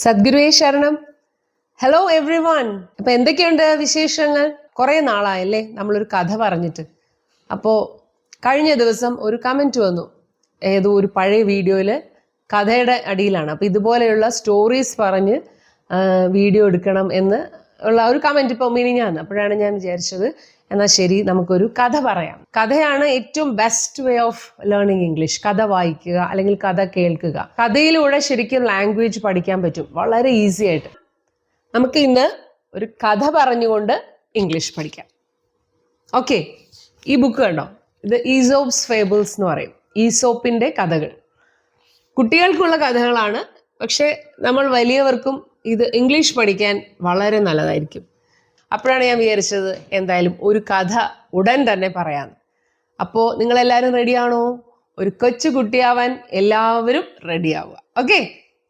സദ്ഗുരുവേ ശരണം. Hello every one. അപ്പൊ എന്തൊക്കെയുണ്ട് വിശേഷങ്ങൾ? കുറെ നാളായല്ലേ നമ്മളൊരു കഥ പറഞ്ഞിട്ട്. അപ്പോൾ കഴിഞ്ഞ ദിവസം ഒരു കമന്റ് വന്നു, ഏതോ ഒരു പഴയ വീഡിയോയില് കഥയുടെ അടിയിലാണ്. അപ്പൊ ഇതുപോലെയുള്ള സ്റ്റോറീസ് പറഞ്ഞ് വീഡിയോ എടുക്കണം എന്ന് ഉള്ള ഒരു കമന്റ് ഇപ്പോൾ മിനിഞ്ഞാന്ന്. അപ്പോഴാണ് ഞാൻ വിചാരിച്ചത് എന്നാൽ ശരി, നമുക്കൊരു കഥ പറയാം. കഥയാണ് ഏറ്റവും best way of learning English. കഥ വായിക്കുക അല്ലെങ്കിൽ കഥ കേൾക്കുക. കഥയിലൂടെ ശരിക്കും ലാംഗ്വേജ് പഠിക്കാൻ പറ്റും വളരെ ഈസി ആയിട്ട്. നമുക്ക് ഇന്ന് ഒരു കഥ പറഞ്ഞുകൊണ്ട് ഇംഗ്ലീഷ് പഠിക്കാം. ഓക്കെ, ഈ ബുക്ക് കണ്ടോ? ഇത് ഈസോപ്സ് ഫേബിൾസ് എന്ന് പറയും. ഈസോപ്പിന്റെ കഥകൾ. കുട്ടികൾക്കുള്ള കഥകളാണ്, പക്ഷെ നമ്മൾ വലിയവർക്കും ഇത് ഇംഗ്ലീഷ് പഠിക്കാൻ വളരെ നല്ലതായിരിക്കും. അപ്പോഴാണ് ഞാൻ വിചാരിച്ചത് എന്തായാലും ഒരു കഥ ഉടൻ തന്നെ പറയാം. അപ്പോൾ നിങ്ങളെല്ലാവരും റെഡിയാണോ? ഒരു കൊച്ചു കുട്ടിയാവാൻ എല്ലാവരും റെഡിയാവുക. Okay,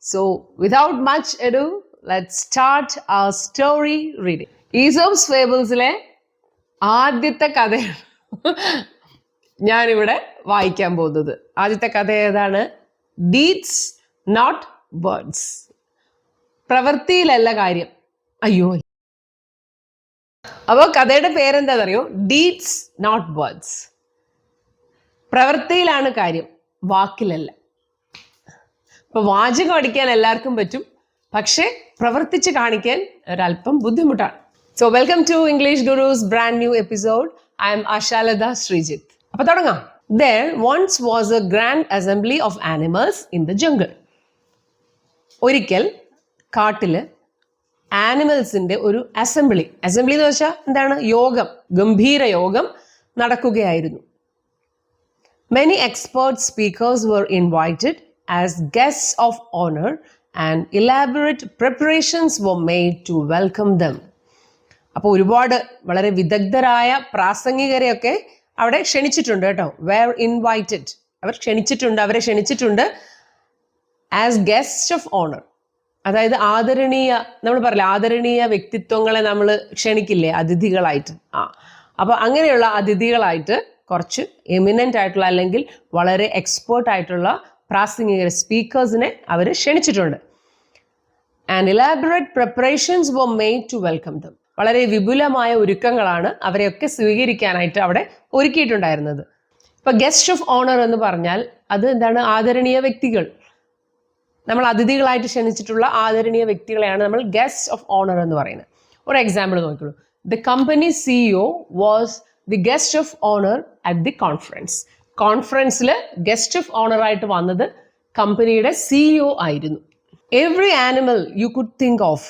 so without much ado let's start our story reading. Aesop's ഫേബിൾസിലെ ആദ്യത്തെ കഥയാണ് ഞാനിവിടെ വായിക്കാൻ പോകുന്നത്. ആദ്യത്തെ കഥ ഏതാണ്? Deeds not words. പ്രവൃത്തിയിലല്ല കാര്യം. അയ്യോ, അപ്പോൾ കഥയുടെ പേരെന്താണെന്നറിയോ? Deeds not words. പ്രവൃത്തിയിലാണ് കാര്യം, വാക്കിലല്ല. ഇപ്പൊ വാചകം അടിക്കാൻ എല്ലാവർക്കും പറ്റും, പക്ഷെ പ്രവർത്തിച്ച് കാണിക്കാൻ ഒരല്പം ബുദ്ധിമുട്ടാണ്. So welcome to English gurus brand new episode. I am Ashalatha Sreejith. അപ്പൊ തുടങ്ങാം. There once was a grand assembly of animals in the jungle. ഒരിക്കൽ കാട്ടില് ആനിമൽസിന്റെ ഒരു അസംബ്ലി എന്ന് വെച്ചാൽ എന്താണ്? യോഗം, ഗംഭീര യോഗം നടക്കുകയായിരുന്നു. Many expert speakers were invited as guests of honor and elaborate preparations were made to welcome them. അപ്പോൾ ഒരുപാട് വളരെ വിദഗ്ധരായ പ്രാസംഗികരെയൊക്കെ അവിടെ ക്ഷണിച്ചിട്ടുണ്ട് കേട്ടോ. were invited, അവരെ ക്ഷണിച്ചിട്ടുണ്ട് ആസ് ഗസ്റ്റ് ഓഫ് ഓണർ. അതായത് ആദരണീയ, നമ്മൾ പറയില്ല, ആദരണീയ വ്യക്തിത്വങ്ങളെ നമ്മൾ ക്ഷണിക്കില്ലേ അതിഥികളായിട്ട്. അപ്പൊ അങ്ങനെയുള്ള അതിഥികളായിട്ട് കുറച്ച് എമിനന്റ് ആയിട്ടുള്ള അല്ലെങ്കിൽ വളരെ എക്സ്പേർട്ട് ആയിട്ടുള്ള പ്രാസംഗികർ, സ്പീക്കേഴ്സിനെ അവർ ക്ഷണിച്ചിട്ടുണ്ട്. And elaborate preparations were made to welcome them. വളരെ വിപുലമായ ഒരുക്കങ്ങളാണ് അവരെയൊക്കെ സ്വീകരിക്കാനായിട്ട് അവിടെ ഒരുക്കിയിട്ടുണ്ടായിരുന്നത്. ഇപ്പൊ ഗസ്റ്റ് ഓഫ് ഓണർ എന്ന് പറഞ്ഞാൽ അത് എന്താണ്? ആദരണീയ വ്യക്തികൾ. നമ്മൾ അതിഥികളായിട്ട് ക്ഷണിച്ചിട്ടുള്ള ആദരണീയ വ്യക്തികളെയാണ് നമ്മൾ ഗസ്റ്റ് ഓഫ് ഓണർ എന്ന് പറയുന്നത്. ഒരു എക്സാമ്പിൾ നോക്കിക്കോളൂ. The company CEO was the guest of honour at the conference. കോൺഫറൻസിൽ ഗസ്റ്റ് ഓഫ് ഓണർ ആയിട്ട് വന്നത് കമ്പനിയുടെ സിഇഒ ആയിരുന്നു. Every animal you could think of,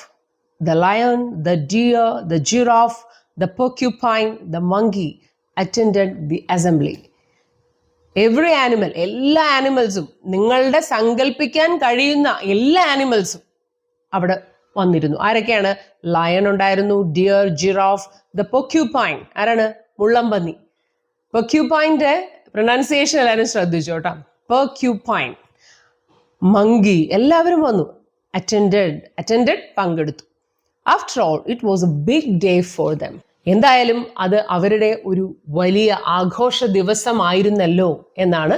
the lion, the deer, the giraffe, the porcupine, the monkey attended the assembly. Every animal, എല്ലാ ആനിമൽസും, നിങ്ങളുടെ സങ്കല്പിക്കാൻ കഴിയുന്ന എല്ലാ ആനിമൽസും അവിടെ വന്നിരുന്നു. ആരൊക്കെയാണ്? ലയൺ ഉണ്ടായിരുന്നു, ഡിയർ, ജിറാഫ്, ദ പോർക്യുപൈൻ. ആരാണ്? മുള്ളംപന്നി. പോർക്യുപൈൻ്റെ പ്രൊനൗൺസിയേഷൻ എല്ലാവരും ശ്രദ്ധിച്ചോട്ടാ. പോർക്യുപൈൻ. മങ്കി, എല്ലാവരും വന്നു. അറ്റൻഡഡ് പങ്കെടുത്തു. After all it was a big day for them. എന്തായാലും അത് അവരുടെ ഒരു വലിയ ആഘോഷ ദിവസമായിരുന്നല്ലോ എന്നാണ്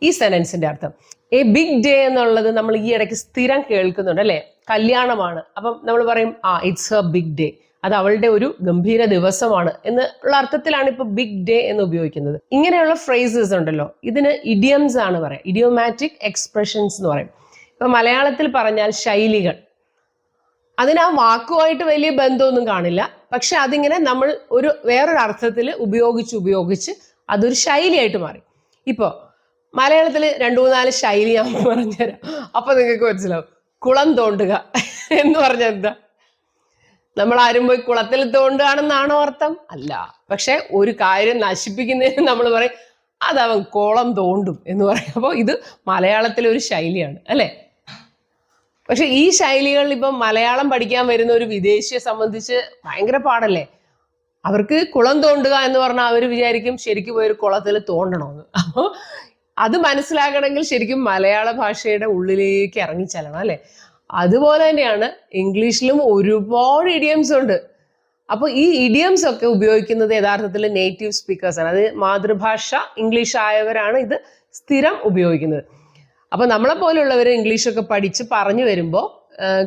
ഈ സെന്റൻസിന്റെ അർത്ഥം. എ ബിഗ് ഡേ എന്നുള്ളത് നമ്മൾ ഈ ഇടയ്ക്ക് സ്ഥിരം കേൾക്കുന്നുണ്ട് അല്ലെ? കല്യാണമാണ്, അപ്പം നമ്മൾ പറയും ഇറ്റ്സ് എ ബിഗ് ഡേ, അത് അവളുടെ ഒരു ഗംഭീര ദിവസമാണ് എന്നുള്ള അർത്ഥത്തിലാണ് ഇപ്പൊ ബിഗ് ഡേ എന്ന് ഉപയോഗിക്കുന്നത്. ഇങ്ങനെയുള്ള ഫ്രേസസ് ഉണ്ടല്ലോ, ഇതിന് ഇഡിയംസ് ആണ് പറയാം. ഇഡിയോമാറ്റിക് എക്സ്പ്രഷൻസ് എന്ന് പറയും. ഇപ്പൊ മലയാളത്തിൽ പറഞ്ഞാൽ ശൈലികൾ. അതിന് ആ വാക്കുമായിട്ട് വലിയ ബന്ധമൊന്നും കാണില്ല, പക്ഷെ അതിങ്ങനെ നമ്മൾ വേറൊരു അർത്ഥത്തിൽ ഉപയോഗിച്ച് അതൊരു ശൈലിയായിട്ട് മാറി. ഇപ്പൊ മലയാളത്തിൽ 2-3 ശൈലി ഞാൻ പറഞ്ഞുതരാം, അപ്പൊ നിങ്ങൾക്ക് മനസ്സിലാവും. കുളം തോണ്ടുക എന്ന് പറഞ്ഞാൽ എന്താ? നമ്മൾ ആരും പോയി കുളത്തിൽ തോണ്ടുകയാണെന്നാണോ അർത്ഥം? അല്ല. പക്ഷെ ഒരു കാര്യം നശിപ്പിക്കുന്നതിന് നമ്മൾ പറയും അതവൻ കുളം തോണ്ടും എന്ന് പറയും. അപ്പോൾ ഇത് മലയാളത്തിലെ ഒരു ശൈലിയാണ് അല്ലെ? പക്ഷെ ഈ ശൈലികൾ ഇപ്പം മലയാളം പഠിക്കാൻ വരുന്ന ഒരു വിദേശിയെ സംബന്ധിച്ച് ഭയങ്കര പാടല്ലേ. അവർക്ക് കുളം തോണ്ടുക എന്ന് പറഞ്ഞാൽ അവർ വിചാരിക്കും ശരിക്കും പോയൊരു കുളത്തിൽ തോണ്ടണമെന്ന്. അപ്പോൾ അത് മനസ്സിലാക്കണമെങ്കിൽ ശരിക്കും മലയാള ഭാഷയുടെ ഉള്ളിലേക്ക് ഇറങ്ങിച്ചെല്ലണം അല്ലെ? അതുപോലെ തന്നെയാണ് ഇംഗ്ലീഷിലും ഒരുപാട് ഇഡിയംസ് ഉണ്ട്. അപ്പോൾ ഈ ഇഡിയംസ് ഒക്കെ ഉപയോഗിക്കുന്നത് യഥാർത്ഥത്തിൽ നേറ്റീവ് സ്പീക്കേഴ്സാണ്. അത് മാതൃഭാഷ ഇംഗ്ലീഷ് ആയവരാണ് ഇത് സ്ഥിരം ഉപയോഗിക്കുന്നത്. അപ്പൊ നമ്മളെ പോലുള്ളവർ ഇംഗ്ലീഷൊക്കെ പഠിച്ച് പറഞ്ഞു വരുമ്പോൾ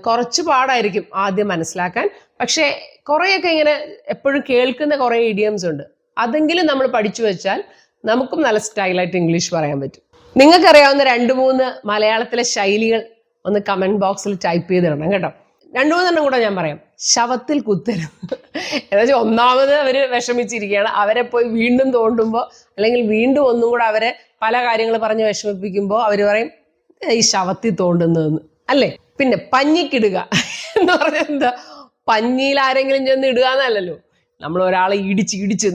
കുറച്ച് പാടായിരിക്കും ആദ്യം മനസ്സിലാക്കാൻ. പക്ഷേ കുറേയൊക്കെ ഇങ്ങനെ എപ്പോഴും കേൾക്കുന്ന കുറേ ഇഡിയംസ് ഉണ്ട്. അതെങ്കിലും നമ്മൾ പഠിച്ചു വെച്ചാൽ നമുക്കും നല്ല സ്റ്റൈലായിട്ട് ഇംഗ്ലീഷ് പറയാൻ പറ്റും. നിങ്ങൾക്കറിയാവുന്ന 2-3 മലയാളത്തിലെ ശൈലികൾ ഒന്ന് കമന്റ് ബോക്സിൽ ടൈപ്പ് ചെയ്തിടണം കേട്ടോ. 2-3 കൂടെ ഞാൻ പറയാം. ശവത്തിൽ കുത്തരുത് എന്നുവെച്ചാൽ ഒന്നാമത് അവർ വിഷമിച്ചിരിക്കുകയാണ്, അവരെ പോയി വീണ്ടും തോണ്ടുമ്പോൾ അല്ലെങ്കിൽ വീണ്ടും ഒന്നും കൂടെ അവരെ പല കാര്യങ്ങൾ പറഞ്ഞ് വിഷമിപ്പിക്കുമ്പോൾ അവർ പറയും ഈ ശവത്തിൽ തോണ്ടുന്നതെന്ന് അല്ലേ. പിന്നെ പഞ്ഞിക്കിടുക എന്ന് പറഞ്ഞാൽ എന്താ, പഞ്ഞിയിൽ ആരെങ്കിലും ചെന്ന് ഇടുക എന്നല്ലല്ലോ, നമ്മൾ ഒരാളെ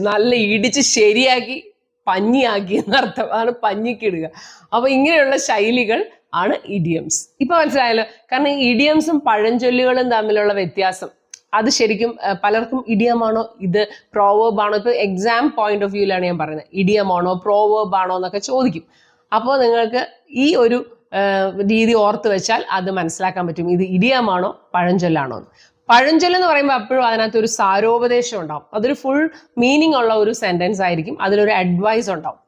നല്ല ഇടിച്ച് ശരിയാക്കി പഞ്ഞിയാക്കി എന്നർത്ഥം. അതാണ് പഞ്ഞിക്കിടുക. അപ്പൊ ഇങ്ങനെയുള്ള ശൈലികൾ ആണ് ഇഡിയംസ്. ഇപ്പൊ മനസ്സിലായല്ലോ. കാരണം ഈ ഇഡിയംസും പഴഞ്ചൊല്ലുകളും തമ്മിലുള്ള വ്യത്യാസം അത് ശരിക്കും പലർക്കും ഇഡിയമാണോ ഇത് പ്രോവേർബ് ആണോ, ഇപ്പൊ എക്സാം പോയിന്റ് ഓഫ് വ്യൂലാണ് ഞാൻ പറയുന്നത്, ഇഡിയമാണോ പ്രോവേർബ് ആണോ എന്നൊക്കെ ചോദിക്കും. അപ്പോൾ നിങ്ങൾക്ക് ഈ ഒരു രീതി ഓർത്ത് വെച്ചാൽ അത് മനസ്സിലാക്കാൻ പറ്റും ഇത് ഇഡിയമാണോ പഴഞ്ചൊല്ലാണോ എന്ന്. പഴഞ്ചൊല്ല് എന്ന് പറയുമ്പോൾ എപ്പോഴും അതിനകത്ത് ഒരു സാരോപദേശം ഉണ്ടാവും. അതൊരു ഫുൾ മീനിങ് ഉള്ള ഒരു സെന്റൻസ് ആയിരിക്കും, അതിലൊരു അഡ്വൈസ് ഉണ്ടാവും.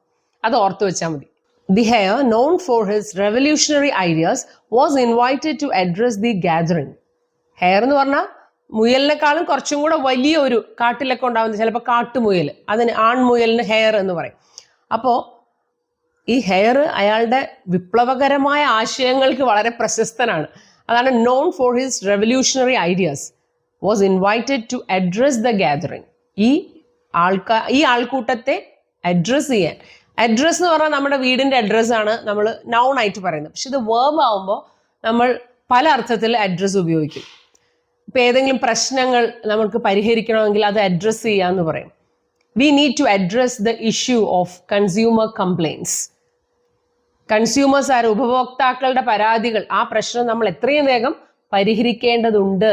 അത് ഓർത്ത് വെച്ചാൽ മതി. The hare, known for his revolutionary ideas, was invited to address the gathering. Hair എന്ന് പറഞ്ഞാൽ മുയലിനെക്കാളും കുറച്ചും കൂടെ വലിയ ഒരു കാട്ടിലൊക്കെ ഉണ്ടാവുന്നത് ചിലപ്പോൾ കാട്ടുമുയൽ, അതിന് ആൺമുയലിന് ഹെയർ എന്ന് പറയും. അപ്പോൾ ഈ ഹെയർ അയാളുടെ വിപ്ലവകരമായ ആശയങ്ങൾക്ക് വളരെ പ്രശസ്തനാണ്. അതാണ് known for his revolutionary ideas was invited to address the gathering. ഈ ആൾക്കൂട്ടത്തെ അഡ്രസ് ചെയ്യാൻ. അഡ്രസ് എന്ന് പറഞ്ഞാൽ നമ്മുടെ വീടിന്റെ അഡ്രസ്സാണ് നമ്മൾ നൗൺ ആയിട്ട് പറയുന്നത്. പക്ഷെ ഇത് വേർബ് ആവുമ്പോൾ നമ്മൾ പല അർത്ഥത്തിൽ അഡ്രസ് ഉപയോഗിക്കും. ഇപ്പൊ ഏതെങ്കിലും പ്രശ്നങ്ങൾ നമുക്ക് പരിഹരിക്കണമെങ്കിൽ അത് അഡ്രസ് ചെയ്യാന്ന് പറയും. We need to address the issue of consumer complaints. Consumers ആര്, ഉപഭോക്താക്കളുടെ പരാതികൾ, ആ പ്രശ്നം നമ്മൾ എത്രയും വേഗം പരിഹരിക്കേണ്ടതുണ്ട്.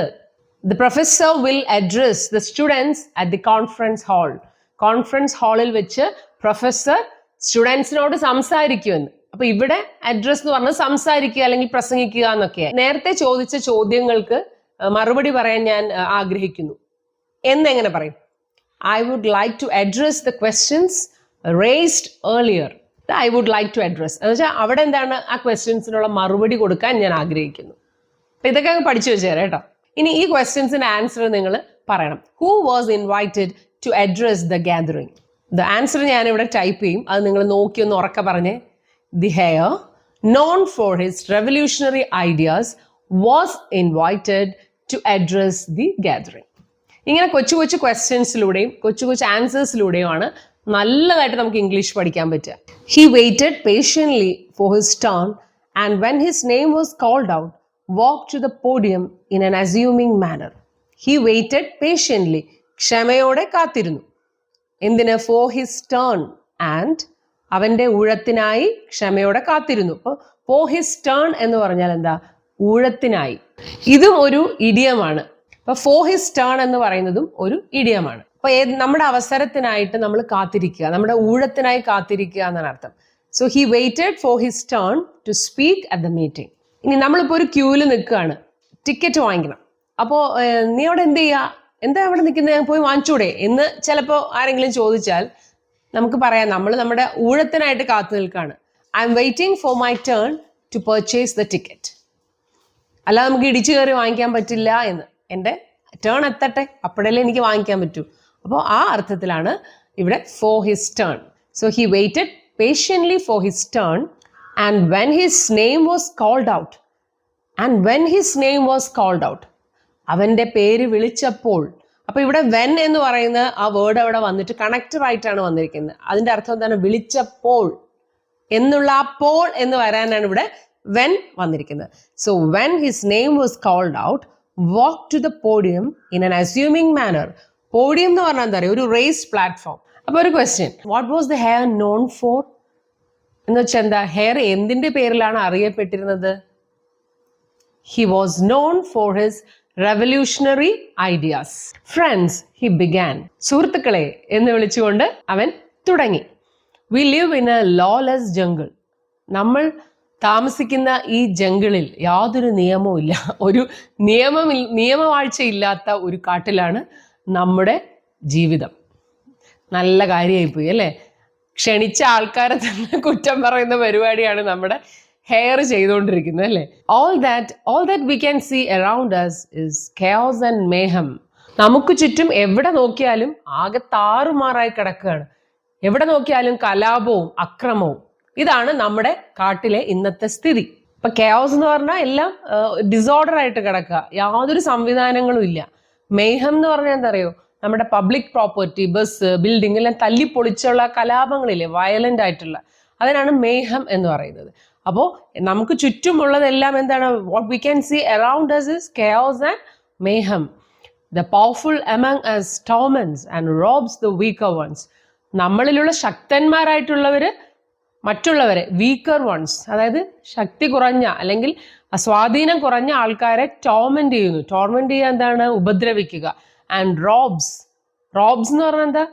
The professor will address the students at the conference hall. Conference ഹാളിൽ വെച്ച് പ്രൊഫസർ സ്റ്റുഡൻസിനോട് സംസാരിക്കുമെന്ന്. അപ്പൊ ഇവിടെ അഡ്രസ് എന്ന് പറഞ്ഞാൽ സംസാരിക്കുക അല്ലെങ്കിൽ പ്രസംഗിക്കുക എന്നൊക്കെയാണ്. നേരത്തെ ചോദിച്ച ചോദ്യങ്ങൾക്ക് മറുപടി പറയാൻ ഞാൻ ആഗ്രഹിക്കുന്നു എന്നെങ്ങനെ പറയും? I would like to address the questions raised earlier. I would like to address എന്ന് വെച്ചാൽ അവിടെ എന്താണ്, ആ ക്വസ്റ്റ്യൻസിനുള്ള മറുപടി കൊടുക്കാൻ ഞാൻ ആഗ്രഹിക്കുന്നു. അപ്പൊ ഇതൊക്കെ അങ്ങ് പഠിച്ചു വെച്ചേരാം കേട്ടോ. ഇനി ഈ ക്വസ്റ്റ്യൻസിന്റെ ആൻസർ നിങ്ങൾ പറയണം. Who was invited to address the gathering? The answer ഞാൻ ഇവിടെ ടൈപ്പ് ചെയ്യും, അത് നിങ്ങൾ നോക്കി ഒന്ന് ഉറക്കെ പറഞ്ഞേ. The hare, known for his revolutionary ideas, was invited to address the gathering. ഇങ്ങനെ കൊച്ചു കൊച്ചു ക്വസ്റ്റ്യൻസിലൂടെയും കൊച്ചു കൊച്ചു ആൻസേഴ്സിലൂടെയുമാണ് നല്ലതായിട്ട് നമുക്ക് ഇംഗ്ലീഷ് പഠിക്കാൻ പറ്റുക. He waited patiently for his turn and when his name was called out walk to the podium in an assuming manner. He waited patiently, ക്ഷമയോടെ കാത്തിരുന്നു. എന്തിന്? ഫോർ ഹിസ് ടേൺ ആൻഡ്, അവന്റെ ഊഴത്തിനായി ക്ഷമയോടെ കാത്തിരുന്നു. അപ്പോൾ ഫോർ ഹിസ് ടേൺ എന്ന് പറഞ്ഞാൽ എന്താ? ഊഴത്തിനായി. ഇതും ഒരു ഇഡിയമാണ്. അപ്പൊ ഫോർ ഹിസ് ടേൺ എന്ന് പറയുന്നതും ഒരു ഇഡിയമാണ്. അപ്പൊ നമ്മുടെ അവസരത്തിനായിട്ട് നമ്മൾ കാത്തിരിക്കുക, നമ്മുടെ ഊഴത്തിനായി കാത്തിരിക്കുക എന്നാണ് അർത്ഥം. So he waited for his turn to speak at the meeting. ഇനി നമ്മളിപ്പോൾ ഒരു ക്യൂവിൽ നിൽക്കുകയാണ്, ടിക്കറ്റ് വാങ്ങിക്കണം. അപ്പോൾ നീ അവിടെ എന്ത് ചെയ്യുക, എന്താ അവിടെ നിൽക്കുന്നത്, പോയി വാങ്ങിച്ചൂടെ എന്ന് ചിലപ്പോൾ ആരെങ്കിലും ചോദിച്ചാൽ നമുക്ക് പറയാം, നമ്മൾ നമ്മുടെ ഊഴത്തിനായിട്ട് കാത്തു നിൽക്കുകയാണ്. I'm waiting for my turn to purchase the ticket. അല്ലാതെ നമുക്ക് ഇടിച്ചു കയറി വാങ്ങിക്കാൻ പറ്റില്ല എന്ന്. എൻ്റെ ടേൺ എത്തട്ടെ, അപ്പോഴല്ലേ എനിക്ക് വാങ്ങിക്കാൻ പറ്റൂ. അപ്പോൾ ആ അർത്ഥത്തിലാണ് ഇവിടെ for his turn. So he waited patiently for his turn and when his name was called out. And when his name was called out, അവൻ്റെ പേര് വിളിച്ചപ്പോൾ. അപ്പോൾ ഇവിടെ വെൻ എന്ന് പറയുന്ന ആ വേർഡ് അവിടെ വന്നിട്ട് കണക്റ്റഡ് ആയിട്ടാണ് വന്നിരിക്കുന്നത്. അതിൻ്റെ അർത്ഥം എന്താണ്? വിളിച്ചപ്പോൾ എന്നുള്ള ആ പോൾ എന്ന് വരാനാണ് ഇവിടെ വെൻ വന്നിരിക്കുന്നത്. So when his name was called out, walk to the podium in an assuming manner. Podium എന്ന് പറഞ്ഞാൽ എന്താ പറയുക? ഒരു റേസ് പ്ലാറ്റ്ഫോം. അപ്പൊ ഒരു question, what was the hare known for എന്ന് വെച്ചാൽ എന്താ? ഹെയർ എന്തിന്റെ പേരിലാണ് അറിയപ്പെട്ടിരുന്നത്? He was known for his revolutionary ideas. Friends, he began. സുഹൃത്തുക്കളെ എന്ന് വിളിച്ചുകൊണ്ട് അവൻ തുടങ്ങി. We live in a lawless jungle. നമ്മൾ താമസിക്കുന്ന ഈ ജംഗിളിൽ യാതൊരു നിയമവും ഇല്ല. ഒരു നിയമവാഴ്ചയില്ലാത്ത ഒരു കാട്ടിലാണ് നമ്മുടെ ജീവിതം. നല്ല കാര്യമായിപ്പോയി അല്ലേ? ക്ഷണിച്ച ആൾക്കാരെ തന്നെ കുറ്റം പറയുന്ന പരിപാടിയാണ് നമ്മുടെ ഹെയർ ചെയ്തുകൊണ്ടിരിക്കുന്നത് അല്ലേ. All that we can see around us is chaos and mayhem. നമുക്ക് ചുറ്റും എവിടെ നോക്കിയാലും ആകെ താറുമാറായി കിടക്കുകയാണ്. എവിടെ നോക്കിയാലും കലാപവും അക്രമവും. ഇതാണ് നമ്മുടെ കാട്ടിലെ ഇന്നത്തെ സ്ഥിതി. ഇപ്പൊ കെയോസ് എന്ന് പറഞ്ഞാൽ എല്ലാം ഡിസോർഡർ ആയിട്ട് കിടക്കുക, യാതൊരു സംവിധാനങ്ങളും ഇല്ല. മേഹം എന്ന് പറഞ്ഞാൽ എന്താ അറിയോ, നമ്മുടെ പബ്ലിക് പ്രോപ്പർട്ടി, ബസ്, ബിൽഡിംഗ് എല്ലാം തല്ലിപ്പൊളിച്ചുള്ള കലാപങ്ങളില്ലേ, വയലന്റ് ആയിട്ടുള്ള, അതിനാണ് മേഹം എന്ന് പറയുന്നത്. അപ്പോൾ നമുക്ക് ചുറ്റുമുള്ളതെല്ലാം എന്താണ്, what we can see around us is chaos and mayhem. The powerful among us torments and robs the weaker ones. നമ്മളിലുള്ള ശക്തന്മാരായിട്ടുള്ളവര് മറ്റുള്ളവരെ, വീക്കർ വൺസ്, അതായത് ശക്തി കുറഞ്ഞ അല്ലെങ്കിൽ സ്വാധീനം കുറഞ്ഞ ആൾക്കാരെ ടോർമെന്റ് ചെയ്യുന്നു. ടോർമെന്റ് ചെയ്യുക എന്താണ്, ഉപദ്രവിക്കുക. ആൻഡ് റോബ്സ് എന്ന് പറഞ്ഞാൽ എന്താ,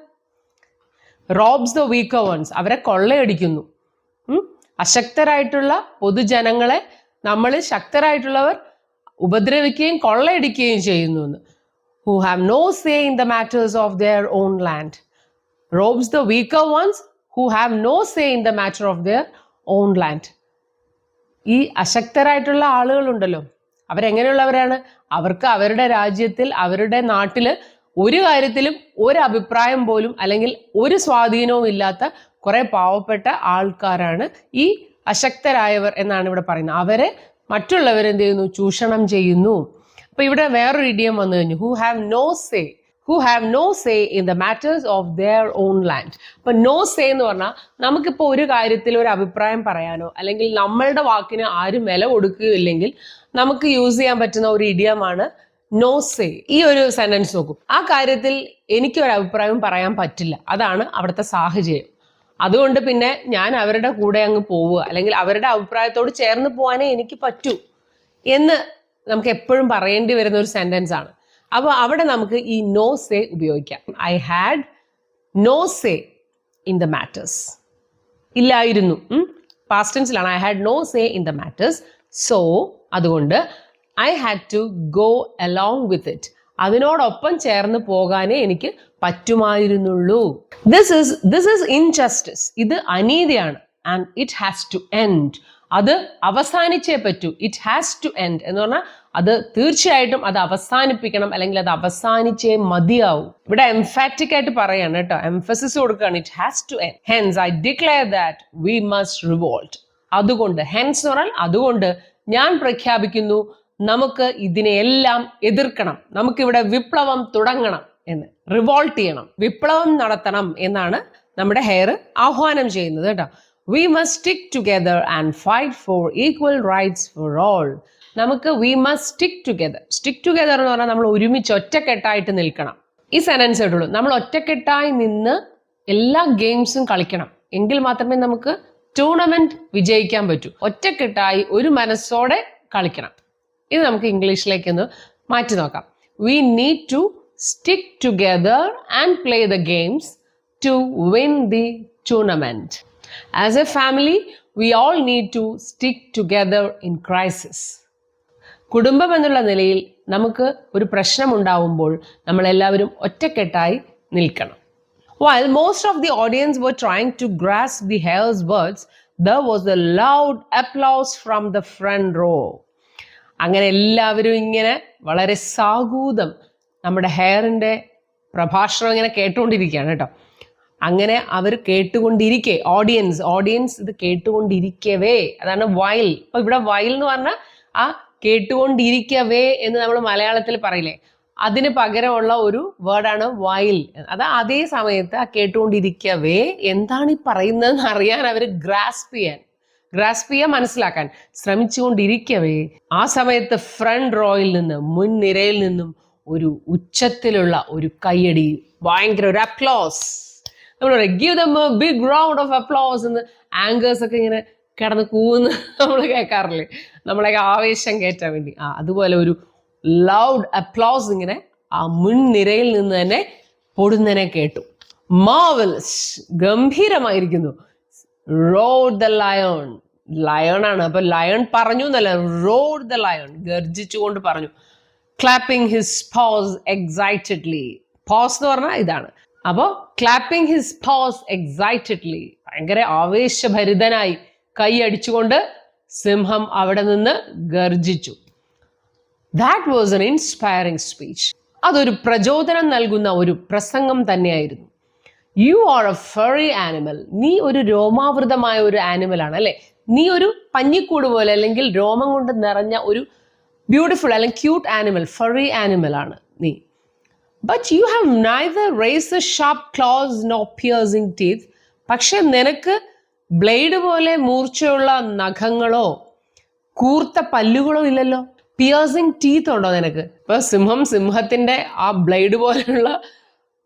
റോബ്സ് ദ വീക്കർ വൺസ്, അവരെ കൊള്ളയടിക്കുന്നു. അശക്തരായിട്ടുള്ള പൊതുജനങ്ങളെ നമ്മൾ ശക്തരായിട്ടുള്ളവർ ഉപദ്രവിക്കുകയും കൊള്ളയടിക്കുകയും ചെയ്യുന്നു എന്ന്. who have no say in the matters of their own land. Robs the weaker ones who have no say in the matter of their own land. ഈ അശക്തരായിട്ടുള്ള ആളുകളുണ്ടല്ലോ, അവരെങ്ങനെയുള്ളവരാണ്, അവർക്ക് അവരുടെ രാജ്യത്തിൽ, അവരുടെ നാട്ടിൽ ഒരു കാര്യത്തിലും ഒരു അഭിപ്രായം പോലും അല്ലെങ്കിൽ ഒരു സ്വാധീനവും ഇല്ലാത്ത കുറെ പാവപ്പെട്ട ആൾക്കാരാണ് ഈ അശക്തരായവർ എന്നാണ് ഇവിടെ പറയുന്നത്. അവരെ മറ്റുള്ളവരെന്ത് ചെയ്യുന്നു, ചൂഷണം ചെയ്യുന്നു. അപ്പൊ ഇവിടെ വേറൊരു ഇഡിയം വന്നു കഴിഞ്ഞു, who have no say in the matters of their own land. അപ്പൊ no say എന്ന് പറഞ്ഞാൽ നമുക്കിപ്പോ ഒരു കാര്യത്തിൽ ഒരു അഭിപ്രായം പറയാനോ അല്ലെങ്കിൽ നമ്മളുടെ വാക്കിന് ആരും വില കൊടുക്കുകയില്ലെങ്കിൽ നമുക്ക് യൂസ് ചെയ്യാൻ പറ്റുന്ന ഒരു ഇഡിയമാണ് no say. ഈ ഒരു സെന്റൻസ് നോക്കൂ, ആ കാര്യത്തിൽ എനിക്ക് ഒരു അഭിപ്രായം പറയാൻ പറ്റില്ല, അതാണ് അവിടുത്തെ സാഹചര്യം. അതുകൊണ്ട് പിന്നെ ഞാൻ അവരുടെ കൂടെ അങ്ങ് പോവുക, അല്ലെങ്കിൽ അവരുടെ അഭിപ്രായത്തോട് ചേർന്ന് പോകാനേ എനിക്ക് പറ്റൂ എന്ന് നമുക്ക് എപ്പോഴും പറയേണ്ടി വരുന്ന ഒരു സെന്റൻസ് ആണ്. അപ്പോൾ അവിടെ നമുക്ക് ഈ നോ സേ ഉപയോഗിക്കാം. I had no say in the matters. ഇല്ലായിരുന്നു, പാസ്റ്റ് ടെൻസിലാണ്. I had no say in the matters. So അതുകൊണ്ട് I had to go along with it. അതിനോടൊപ്പം ചേർന്ന് പോകാനേ എനിക്ക് പറ്റുമായിരുന്നുള്ളൂ. This is injustice. ഇത് അനീതിയാണ്. And it has to end. അത് അവസാനിച്ചേ പറ്റൂ. ഇറ്റ് ഹാസ് ടു എൻഡ് എന്ന് പറഞ്ഞാൽ അത് തീർച്ചയായിട്ടും അത് അവസാനിപ്പിക്കണം, അല്ലെങ്കിൽ അത് അവസാനിച്ചേ മതിയാവും. ഇവിടെ എംഫാറ്റിക് ആയിട്ട് പറയാണ് കേട്ടോ, എംഫസിസ് കൊടുക്കുകയാണ്. It has to end. Hence I declare that we must revolt. അതുകൊണ്ട്, ഹെൻസ് എന്ന് പറഞ്ഞാൽ അതുകൊണ്ട് ഞാൻ പ്രഖ്യാപിക്കുന്നു, നമുക്ക് ഇതിനെയെല്ലാം എതിർക്കണം, നമുക്കിവിടെ വിപ്ലവം തുടങ്ങണം എന്ന്. റിവോൾട്ട് ചെയ്യണം, വിപ്ലവം നടത്തണം എന്നാണ് നമ്മുടെ ഹെയർ ആഹ്വാനം ചെയ്യുന്നത് കേട്ടോ. We must stick together and fight for equal rights for all. നമുക്ക് we must stick together. Stick together എന്ന് പറഞ്ഞാൽ നമ്മൾ ഒരുമിച്ച് ഒറ്റക്കെട്ടായിട്ട് നിൽക്കണം. ഈ സെന്റൻസ് ഇട്ടുള്ളൂ. നമ്മൾ ഒറ്റക്കെട്ടായി നിന്ന് എല്ലാ ഗെയിംസും കളിക്കണം, എങ്കിൽ മാത്രമേ നമുക്ക് ടൂർണമെന്റ് വിജയിക്കാൻ പറ്റൂ. ഒറ്റക്കെട്ടായി ഒരു മനസ്സോടെ കളിക്കണം. ഇത് നമുക്ക് ഇംഗ്ലീഷിലേക്ക് ഒന്ന് മാറ്റി നോക്കാം. We need to stick together and play the games to win the tournament. As a family, we all need to stick together in crisis. കുടുംബം എന്നുള്ള നിലയിൽ നമുക്ക് ഒരു പ്രശ്നം ഉണ്ടാവുമ്പോൾ നമ്മൾ എല്ലാവരും ഒറ്റക്കെട്ടായി നിൽക്കണം. While most of the audience were trying to grasp the hare's words, there was a loud applause from the front row. അങ്ങനെ എല്ലാവരും ഇങ്ങനെ വളരെ സാഗൂതം നമ്മുടെ ഹെയറിന്റെ പ്രഭാഷണം ഇങ്ങനെ കേട്ടുകൊണ്ടിരിക്കുകയാണ് കേട്ടോ. അങ്ങനെ അവർ കേട്ടുകൊണ്ടിരിക്കെ, ഓഡിയൻസ് ഇത് കേട്ടുകൊണ്ടിരിക്കവേ, അതാണ് വൈൽ. അപ്പൊ ഇവിടെ വൈൽ എന്ന് പറഞ്ഞാൽ ആ കേട്ടുകൊണ്ടിരിക്കവേ എന്ന് നമ്മൾ മലയാളത്തിൽ പറയില്ലേ, അതിന് പകരമുള്ള ഒരു വേർഡാണ് വൈൽ. അത് അതേ സമയത്ത് ആ കേട്ടുകൊണ്ടിരിക്കവേ എന്താണ് ഈ പറയുന്നതെന്ന് അറിയാൻ അവർ ഗ്രാസ്പ് ചെയ്യാൻ മനസ്സിലാക്കാൻ ശ്രമിച്ചുകൊണ്ടിരിക്കവേ ആ സമയത്ത് ഫ്രണ്ട് റോയിൽ നിന്ന്, മുൻനിരയിൽ നിന്നും ഒരു ഉച്ചത്തിലുള്ള ഒരു കയ്യടി, ഭയങ്കര ഒരു അപ്ലോസ്. നമ്മൾ പറയും give them a big round of applause എന്ന് ആങ്കേഴ്സ് ഒക്കെ ഇങ്ങനെ കിടന്ന് കൂന്ന് നമ്മൾ കേൾക്കാറില്ലേ, നമ്മളൊക്കെ ആവേശം കയറ്റാൻ വേണ്ടി. അതുപോലെ ഒരു ലൗഡ് അപ്ലോസ് ഇങ്ങനെ ആ മുൻനിരയിൽ നിന്ന് തന്നെ പൊടുന്നനെ കേട്ടു. മാർവലസ്, ഗംഭീരമായിരിക്കുന്നു. റോഡ് ദ ലയൺ, ലയൺ ആണ്, അപ്പൊ ലയൺ പറഞ്ഞു എന്നല്ല, റോഡ് ദ ലയൺ, ഗർജിച്ചുകൊണ്ട് പറഞ്ഞു. Clapping his paws excitedly. Paws എന്ന് പറഞ്ഞാൽ ഇതാണ്. അപ്പോൾ ക്ലാപ്പിംഗ് ഹിസ് paws excitedly, ഭയങ്കര ആവേശഭരിതനായി കൈ അടിച്ചുകൊണ്ട് സിംഹം അവിടെ നിന്ന് ഗർജിച്ചു. That was an inspiring speech. അതൊരു പ്രചോദനം നൽകുന്ന ഒരു പ്രസംഗം തന്നെയായിരുന്നു. You are a furry animal. നീ ഒരു രോമാവൃതമായ ഒരു ആനിമൽ ആണ് അല്ലെ. നീ ഒരു പഞ്ഞിക്കൂട് പോലെ അല്ലെങ്കിൽ രോമം കൊണ്ട് നിറഞ്ഞ ഒരു ബ്യൂട്ടിഫുൾ അല്ലെങ്കിൽ ക്യൂട്ട് ആനിമൽ, ഫെറി ആനിമൽ ആണ് നീ. But you have neither razor sharp claws nor piercing teeth. പക്ഷെ നിനക്ക് ബ്ലേഡ് പോലെ മൂർച്ചയുള്ള നഖങ്ങളോ കൂർത്ത പല്ലുകളോ ഇല്ലല്ലോ. പിയേഴ്സിംഗ് ടീത്ത് ഉണ്ടോ നിനക്ക്? ഇപ്പൊ സിംഹത്തിന്റെ ആ ബ്ലേഡ് പോലെയുള്ള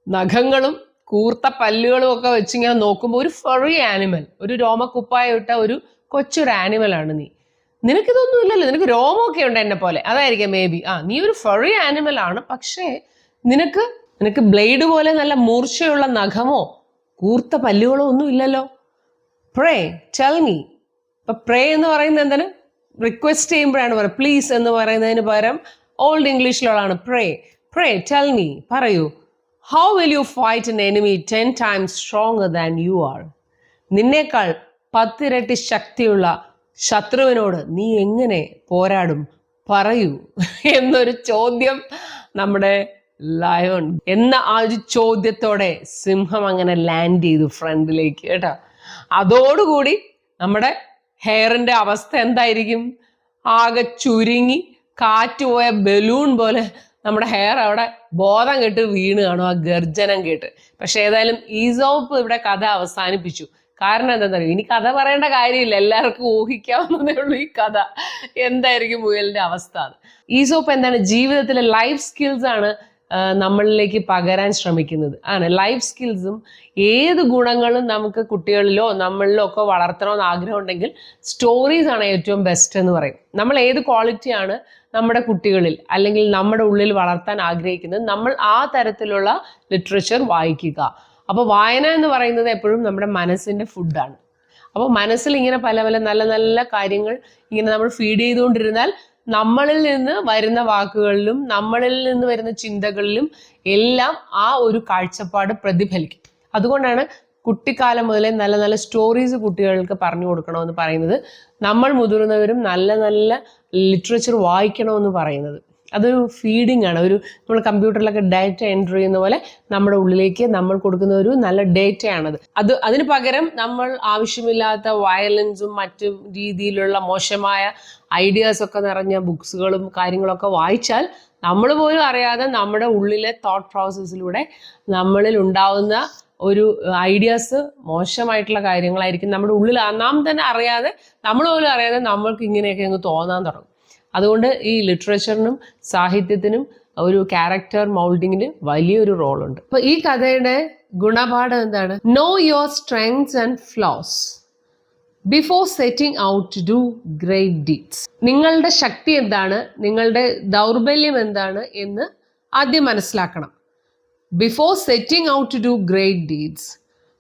നഖങ്ങളും കൂർത്ത പല്ലുകളും ഒക്കെ വെച്ചിങ്ങനെ നോക്കുമ്പോൾ ഒരു ഫെറി ആനിമൽ, ഒരു രോമക്കുപ്പായ ഇട്ട ഒരു കൊച്ചൊരു ആനിമലാണ് നീ. നിനക്കിതൊന്നും ഇല്ലല്ലോ, നിനക്ക് രോമമൊക്കെ ഉണ്ട് എന്നെ പോലെ, അതായിരിക്കാം മേ ബി. നീ ഒരു ഫെറി ആനിമൽ ആണ്, പക്ഷേ നിനക്ക് ബ്ലേഡ് പോലെ നല്ല മൂർച്ചയുള്ള നഖമോ കൂർത്ത പല്ലുകളോ ഒന്നും ഇല്ലല്ലോ. പ്രേ ടെൽ മീ. ഇപ്പൊ പ്രേ എന്ന് പറയുന്നത് എന്താണ്? റിക്വസ്റ്റ് ചെയ്യുമ്പോഴാണ് പറയുക. പ്ലീസ് എന്ന് പറയുന്നതിന് പകരം ഓൾഡ് ഇംഗ്ലീഷിലുള്ളതാണ് പ്രേ. പ്രേ ടെൽ മീ, പറയൂ. How will you fight N enemy 10 times stronger than you are? നിന്നേക്കാൾ 10 ഇരട്ടി ശക്തിയുള്ള ശത്രുവിനോട് നീ എങ്ങനെ പോരാടും? പറയൂ എന്നൊരു ചോദ്യം നമ്മുടെ ലയൺ എന്ന ആ ഒരു ചോദ്യത്തോടെ സിംഹം അങ്ങനെ ലാൻഡ് ചെയ്തു ഫ്രണ്ടിലേക്ക് കേട്ടോ. അതോടുകൂടി നമ്മുടെ ഹെയറിന്റെ അവസ്ഥ എന്തായിരിക്കും? ആകെ ചുരുങ്ങി കാറ്റ് പോയ ബലൂൺ പോലെ നമ്മുടെ ഹെയർ അവിടെ ബോധം കെട്ട് വീണ് കാണും ആ ഗർജനം കേട്ട്. പക്ഷെ ഏതായാലും ഈസോപ്പ് ഇവിടെ കഥ അവസാനിപ്പിച്ചു. കാരണം എന്താണെന്നറിയോ? ഇനി കഥ പറയേണ്ട കാര്യമില്ല, എല്ലാവർക്കും ഊഹിക്കാവുന്നതേ ഉള്ളൂ ഈ കഥ എന്തായിരിക്കും മുയലിന്റെ അവസ്ഥ. ഈസോപ്പ് എന്താണ്? ജീവിതത്തിലെ ലൈഫ് സ്കിൽസ് ആണ് നമ്മളിലേക്ക് പകരാൻ ശ്രമിക്കുന്നത്. ലൈഫ് സ്കിൽസും ഏത് ഗുണങ്ങളും നമുക്ക് കുട്ടികളിലോ നമ്മളിലോ ഒക്കെ വളർത്തണമെന്ന് ആഗ്രഹം ഉണ്ടെങ്കിൽ സ്റ്റോറീസ് ആണ് ഏറ്റവും ബെസ്റ്റ് എന്ന് പറയും. നമ്മൾ ഏത് ക്വാളിറ്റിയാണ് നമ്മുടെ കുട്ടികളിൽ അല്ലെങ്കിൽ നമ്മുടെ ഉള്ളിൽ വളർത്താൻ ആഗ്രഹിക്കുന്നത്, നമ്മൾ ആ തരത്തിലുള്ള ലിറ്ററേച്ചർ വായിക്കുക. അപ്പോൾ വായന എന്ന് പറയുന്നത് എപ്പോഴും നമ്മുടെ മനസ്സിന്റെ ഫുഡാണ്. അപ്പോൾ മനസ്സിൽ ഇങ്ങനെ പല പല നല്ല നല്ല കാര്യങ്ങൾ ഇങ്ങനെ നമ്മൾ ഫീഡ് ചെയ്തുകൊണ്ടിരുന്നാൽ നമ്മളിൽ നിന്ന് വരുന്ന വാക്കുകളിലും നമ്മളിൽ നിന്ന് വരുന്ന ചിന്തകളിലും എല്ലാം ആ ഒരു കാഴ്ചപ്പാട് പ്രതിഫലിക്കും. അതുകൊണ്ടാണ് കുട്ടിക്കാലം മുതലേ നല്ല നല്ല സ്റ്റോറീസ് കുട്ടികൾക്ക് പറഞ്ഞു കൊടുക്കണമെന്ന് പറയുന്നത്. നമ്മൾ മുതിർന്നവരും നല്ല നല്ല ലിറ്ററേച്ചർ വായിക്കണമെന്ന് പറയുന്നത്. അതൊരു ഫീഡിങ് ആണ്. നമ്മൾ കമ്പ്യൂട്ടറിലൊക്കെ ഡേറ്റ എൻട്രി ചെയ്യുന്ന പോലെ നമ്മുടെ ഉള്ളിലേക്ക് നമ്മൾ കൊടുക്കുന്ന ഒരു നല്ല ഡേറ്റയാണത്. അതിന് പകരം നമ്മൾ ആവശ്യമില്ലാത്ത വയലൻസും മറ്റു രീതിയിലുള്ള മോശമായ ഐഡിയാസ് ഒക്കെ നിറഞ്ഞ ബുക്സുകളും കാര്യങ്ങളൊക്കെ വായിച്ചാൽ നമ്മൾ പോലും അറിയാതെ നമ്മുടെ ഉള്ളിലെ തോട്ട് പ്രോസസ്സിലൂടെ നമ്മളിൽ ഉണ്ടാവുന്ന ഒരു ഐഡിയാസ് മോശമായിട്ടുള്ള കാര്യങ്ങളായിരിക്കും നമ്മുടെ ഉള്ളിൽ നാം തന്നെ അറിയാതെ, നമ്മൾ പോലും അറിയാതെ നമ്മൾക്ക് ഇങ്ങനെയൊക്കെ അങ്ങ് തോന്നാൻ തുടങ്ങും. അതുകൊണ്ട് ഈ ലിറ്ററേച്ചറിനും സാഹിത്യത്തിനും ഒരു ക്യാരക്ടർ മൗൾഡിങ്ങിന് വലിയൊരു റോളുണ്ട്. അപ്പൊ ഈ കഥയുടെ ഗുണപാഠം എന്താണ്? Know your strengths and flaws before setting out to do great deeds. നിങ്ങളുടെ ശക്തി എന്താണ്, നിങ്ങളുടെ ദൗർബല്യം എന്താണ് എന്ന് ആദ്യം മനസ്സിലാക്കണം. Before setting out to do great deeds,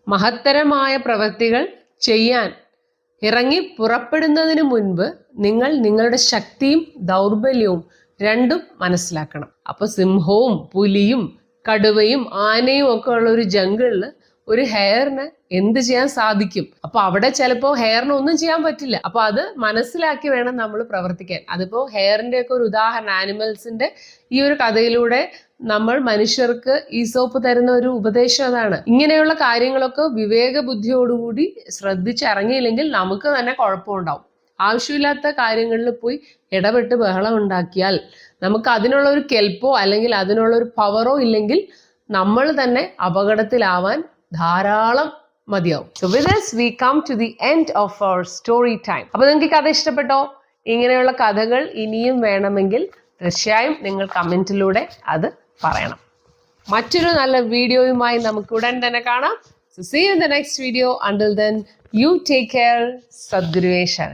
മഹത്തരമായ പ്രവൃത്തികൾ ചെയ്യാൻ ഇറങ്ങി പുറപ്പെടുന്നതിന് മുൻപ് നിങ്ങൾ നിങ്ങളുടെ ശക്തിയും ദൗർബല്യവും രണ്ടും മനസ്സിലാക്കണം. അപ്പൊ സിംഹവും പുലിയും കടുവയും ആനയും ഒക്കെ ഉള്ള ഒരു ജംഗിളിൽ ഒരു ഹെയറിന് എന്ത് ചെയ്യാൻ സാധിക്കും? അപ്പൊ അവിടെ ചിലപ്പോൾ ഹെയറിന് ഒന്നും ചെയ്യാൻ പറ്റില്ല. അപ്പൊ അത് മനസ്സിലാക്കി വേണം നമ്മൾ പ്രവർത്തിക്കാൻ. അതിപ്പോ ഹെയറിന്റെ ഒക്കെ ഒരു ഉദാഹരണം, ആനിമൽസിന്റെ ഈ ഒരു കഥയിലൂടെ നമ്മൾ മനുഷ്യർക്ക് ഈസോപ്പ് തരുന്ന ഒരു ഉപദേശം അതാണ്. ഇങ്ങനെയുള്ള കാര്യങ്ങളൊക്കെ വിവേക ബുദ്ധിയോടുകൂടി ശ്രദ്ധിച്ചിറങ്ങിയില്ലെങ്കിൽ നമുക്ക് തന്നെ കുഴപ്പമുണ്ടാവും. ആവശ്യമില്ലാത്ത കാര്യങ്ങളിൽ പോയി ഇടപെട്ട് ബഹളം ഉണ്ടാക്കിയാൽ നമുക്ക് അതിനുള്ള ഒരു കെൽപ്പോ അല്ലെങ്കിൽ അതിനുള്ള ഒരു പവറോ ഇല്ലെങ്കിൽ നമ്മൾ തന്നെ അപകടത്തിലാവാൻ ധാരാളം മതിയാവും. So with this we come to the end of our story time. അപ്പോൾ നിങ്ങൾക്ക് കഥ ഇഷ്ടപ്പെട്ടോ? ഇങ്ങനെയുള്ള കഥകൾ ഇനിയും വേണമെങ്കിൽ തീർച്ചയായും നിങ്ങൾ കമന്റിലൂടെ അത് പറയണം. മറ്റൊരു നല്ല വീഡിയോയുമായി നമുക്ക് ഉടൻ തന്നെ കാണാം. So see you in the next video. Until then, you take care. Sadguru Sharan.